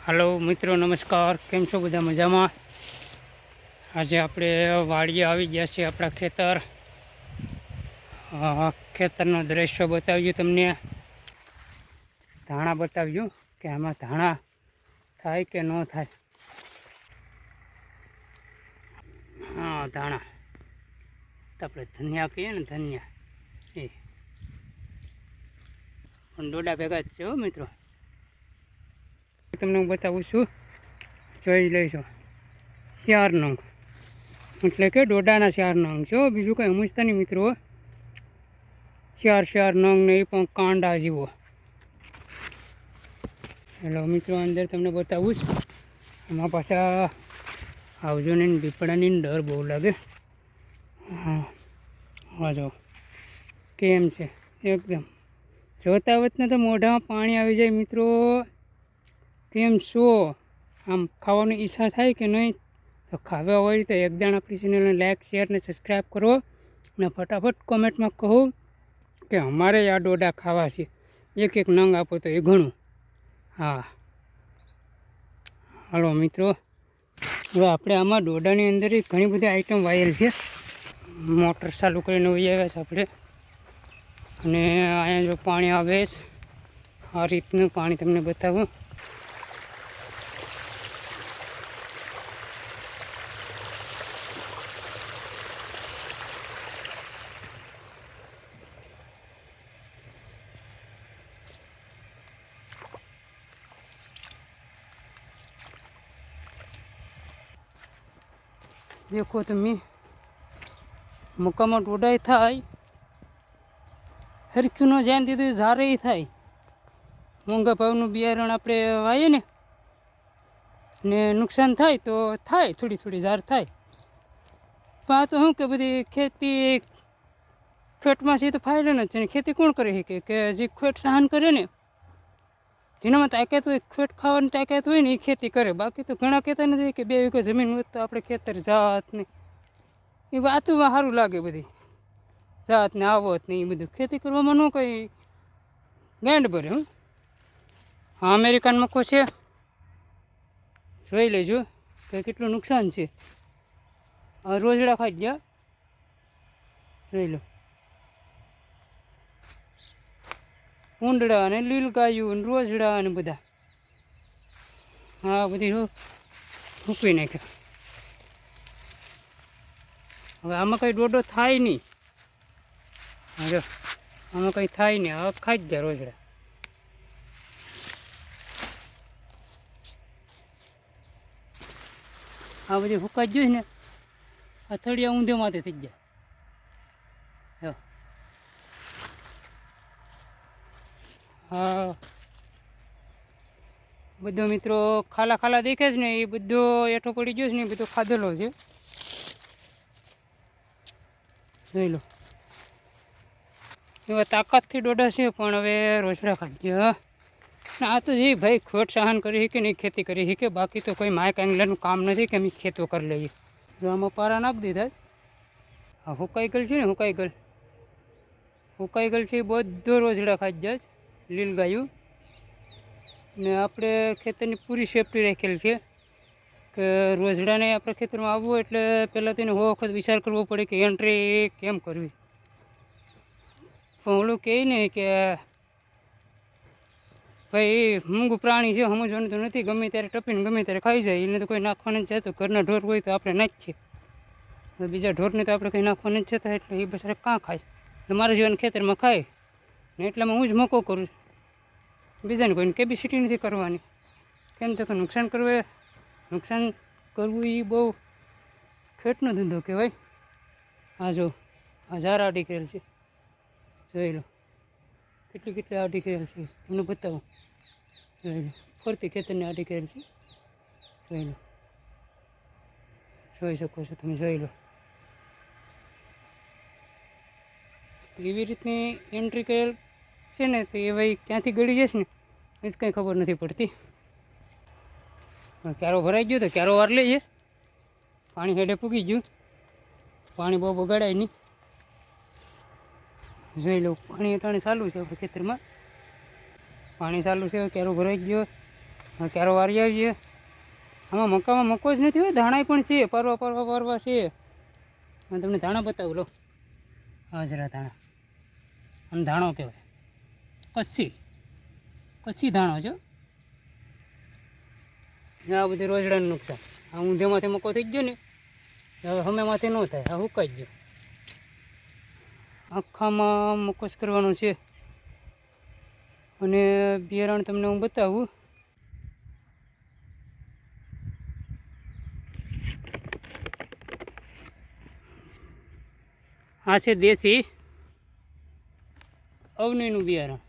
Hello मित्रों नमस्कार। केम छो बधा मजामां? आज आपणे वाड़ीए आवी गया छे आपणा खेतर। खेतरनो दृश्य बताव्युं तमने, धाणा बताव्युं के आमां धाणा थाय के न थाय। हाँ धाणा तो आपणे धनिया कहीए ने, धनिया ए पण डोडा भेगा ज छे हो मित्रों। तमने हूँ बतावुं छुं, जोई लेजो। 4 नंग એટલે કે ડોડાના 4 નંગ છે, બીજું કંઈ સમજતા નહીં મિત્રો। 4 નંગ ને એ પણ કાંડા જેવો। હેલો મિત્રો, અંદર તમને બતાવું જ આમાં પાછા આવજો ને દીપડાની ડર બહુ લાગે। હા હા જો કેમ છે એકદમ જોતા વખતે તો મોઢામાં પાણી આવી જાય મિત્રો। કેમ છો? આમ ખાવાની ઈચ્છા થાય કે નહીં? तो खावा હોય तो એકદમ આપણી ચેનલને લાઈક શેર ને સબસ્ક્રાઈબ કરો અને ફટાફટ કોમેન્ટમાં કહો કે અમારે આ ડોડા ખાવા છે, એક એક નંગ આપો તો એ ઘણું। હા હાલો મિત્રો, હવે આપણે આમાં ડોડાની અંદર ઘણી બધી આઈટમ વાયેલ છે। મોટર ચાલુ કરીને વહી આવ્યા છે આપણે, અને અહીંયા જો પાણી આવે છે, આ રીતનું પાણી તમને બતાવું। देखो तमे मकामा डोडाई थाय, हरक्यू न जान दीधुं झारे थाय। मोंघा भावनुं बियारण आपणे वावीए ने नुकसान थाय तो थाय, थोड़ी थोड़ी झार थाय। पण आ तो शुं के बधी खेती खेतमां छे तो फायदो न छे। खेती कोण करे छे के जे खेत सहन करे ने, जेनामां ताकत होय, खेत खावानी ताकत होय ने, ए खेती करे। बाकी तो घणा कहेता नथी के 2 वीघा जमीन होय तो आपणे खेतर जात ने ए वातुं सारूं लागे। बधी जात ने आवत ने ए बधुं खेती करवामां नो कई गांड भरे। हूँ हाँ अमेरिकन मको छे, जोई लेजो के केटलुं नुकसान छे। रोजड़ा खाई गया, जोई लो। ऊंडड़ा ने लीलगाયું ने रोजड़ा ने बधा हाँ बधी फूंकवी नाख्या। હવે આમાં કંઈ ડોડો થાય નહીં। જો આમાં કંઈ થાય નહીં, હવે ખાઈ જ ગયા રોજડા। આ બધી ફૂંકાઈ જ જોઈશ ને, આ થળિયા ઊંધે માથે થઈ જાય। જો હા બધો મિત્રો ખાલા ખાલા દેખે છે ને, એ બધો એઠો પડી ગયો છે ને, એ બધો ખાધેલો છે। જોઈ લો એવા તાકાતથી ડોડા છે, પણ હવે રોજડા ખાઈ ગયા। આ તો જે ભાઈ ખેત સહન કરી શકે ને એ ખેતી કરી શકે, બાકી તો કોઈ માઇક એંગલનું કામ નથી કે અમે ખેતો કરી લઈએ। જો આમાં પારા નાખી દીધા જ, આ હુકાઈ ગયેલ છે ને, હુકાઈ ગયેલ છે એ બધો રોજડા ખાઈ જાય લીલગાયું। ને આપણે ખેતરની પૂરી સેફટી રાખેલ છે કે રોજડાને આપણા ખેતરમાં આવવું એટલે પહેલાં તેને 100 વખત વિચાર કરવો પડે કે એન્ટ્રી કેમ કરવી। પણ ઓલું કહે ને કે ભાઈ મૂંગું પ્રાણી છે, સમજવાનું તો નથી, ગમે ત્યારે ટપીને ગમે ત્યારે ખાઈ જાય। એને તો કોઈ નાખવાનું જ છે, તો ઘરના ઢોર હોય તો આપણે નાખીએ, બીજા ઢોરને તો આપણે કંઈ નાખવાનું જ છે, એટલે એ બચારા કાં ખાય? એટલે મારા જીવન ખેતરમાં ખાય ને એટલામાં હું જ મકો કરું, બીજાને કોઈને કેપેસિટી નથી કરવાની। કેમ તો કે નુકસાન કરવું એ બહુ ખેતનો ધંધો કહેવાય। આ જો આ ઝાર આડી કરેલ છે, જોઈ લો કેટલી આડી કરેલ છે, તમને બતાવું। જોઈ લો ફરતી ખેતરની આડી કરેલ છે, જોઈ લો, જોઈ શકો છો તમે, જોઈ લો। એવી રીતની એન્ટ્રી કરેલ છે ને, તો એ ભાઈ ક્યાંથી ગળી જશે ને એ જ કંઈ ખબર નથી પડતી। ક્યારો ભરાઈ ગયો તો ક્યારો વાર લઈએ, પાણી હેઠે પૂગી ગયું, પાણી બહુ બગાડાય નહીં। જોઈ લો પાણી અટાણે ચાલુ છે આપણે ખેતરમાં, પાણી ચાલુ છે, ક્યારો ભરાઈ ગયો। ક્યારે વારી આવીએ. આમાં મકામાં મકો જ નથી હોય, ધાણા પણ છે, પરવા છે. હું તમને ધાણા બતાવું લો. હાજરા ધાણા, અને ધાણો કહેવાય કચ્છી ધાણો છો. આ બધી રોજડાનું નુકસાન. આ ઊંધેમાંથી મકો થઈ ગયો ને, હવે હમેમાંથી ન થાય, આ હુકાઈ ગયો. આખામાં મકોસ કરવાનો છે. અને બિયારણ તમને હું બતાવું. આ છે દેશી અવનીનું બિયારણ.